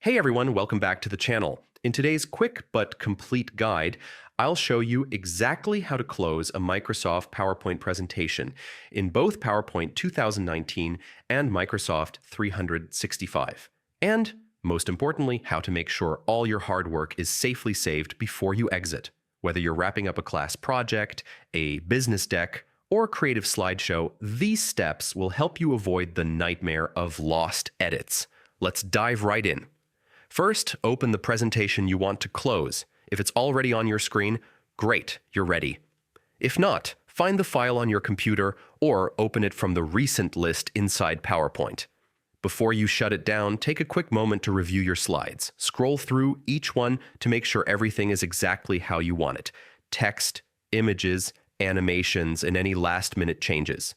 Hey everyone, welcome back to the channel. In today's quick but complete guide, I'll show you exactly how to close a Microsoft PowerPoint presentation in both PowerPoint 2019 and Microsoft 365. And, most importantly, how to make sure all your hard work is safely saved before you exit. Whether you're wrapping up a class project, a business deck, or creative slideshow, these steps will help you avoid the nightmare of lost edits. Let's dive right in. First, open the presentation you want to close. If it's already on your screen, great, you're ready. If not, find the file on your computer or open it from the recent list inside PowerPoint. Before you shut it down, take a quick moment to review your slides. Scroll through each one to make sure everything is exactly how you want it. Text, images, animations, and any last-minute changes.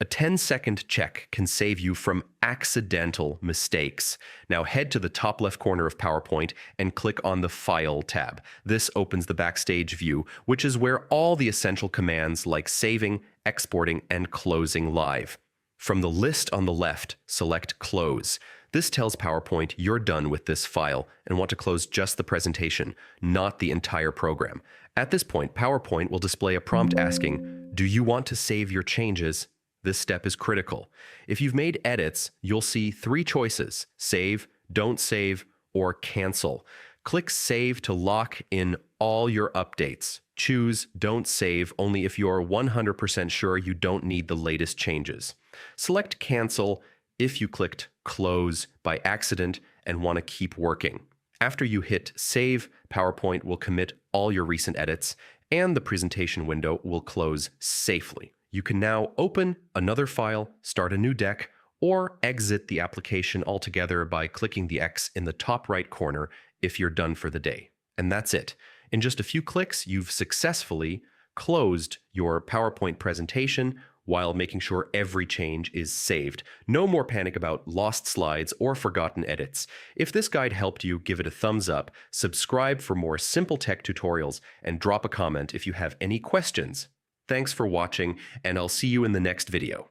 A 10-second check can save you from accidental mistakes. Now head to the top left corner of PowerPoint and click on the File tab. This opens the Backstage view, which is where all the essential commands like saving, exporting, and closing live. From the list on the left, select Close. This tells PowerPoint you're done with this file and want to close just the presentation, not the entire program. At this point, PowerPoint will display a prompt asking, "Do you want to save your changes?" This step is critical. If you've made edits, you'll see three choices: save, don't save, or cancel. Click Save to lock in all your updates. Choose Don't Save only if you're 100% sure you don't need the latest changes. Select Cancel if you clicked Close by accident and want to keep working. After you hit Save, PowerPoint will commit all your recent edits, and the presentation window will close safely. You can now open another file, start a new deck, or exit the application altogether by clicking the X in the top right corner if you're done for the day. And that's it. In just a few clicks, you've successfully closed your PowerPoint presentation while making sure every change is saved. No more panic about lost slides or forgotten edits. If this guide helped you, give it a thumbs up, subscribe for more simple tech tutorials, and drop a comment if you have any questions. Thanks for watching, and I'll see you in the next video.